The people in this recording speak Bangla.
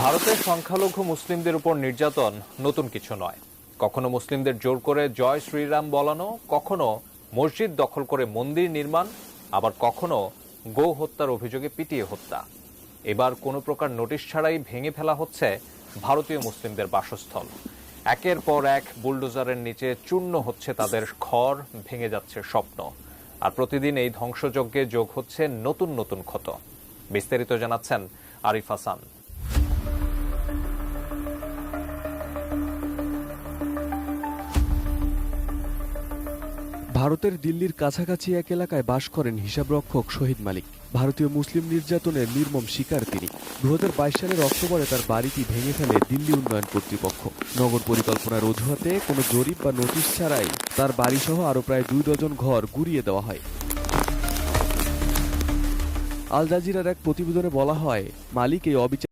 ভারতের সংখ্যালঘু মুসলিমদের উপর নির্যাতন নতুন কিছু নয়। কখনো মুসলিমদের জোর করে জয় শ্রীরাম বলানো, কখনো মসজিদ দখল করে মন্দির নির্মাণ, আবার কখনো গো হত্যার অভিযোগে পিটিয়ে হত্যা। এবার কোনো প্রকার নোটিশ ছাড়াই ভেঙে ফেলা হচ্ছে ভারতীয় মুসলিমদের বাসস্থল। একের পর এক বুলডোজারের নিচে চূর্ণ হচ্ছে তাদের ঘর, ভেঙে যাচ্ছে স্বপ্ন। আর প্রতিদিন এই ধ্বংসযজ্ঞে যোগ হচ্ছে নতুন নতুন ক্ষত। বিস্তারিত জানাচ্ছেন আরিফ হাসান। ভারতের দিল্লির কাছাকাছি এক এলাকায় বাস করেন হিসাবরক্ষক শহীদ মালিক। ভারতীয় মুসলিম নির্যাতনের নির্মম শিকার তিনি। 2022 সালের অক্টোবরে তার বাড়িটি ভেঙে ফেলে দিল্লি উন্নয়ন কর্তৃপক্ষ। নগর পরিকল্পনার অজুহাতে কোনো জরিপ বা নোটিশ ছাড়াই তার বাড়িসহ আরও প্রায় 2 ডজন ঘর গুঁড়িয়ে দেওয়া হয়। আল জাজিরার এক প্রতিবেদনে বলা হয়, মালিক এই অবিচার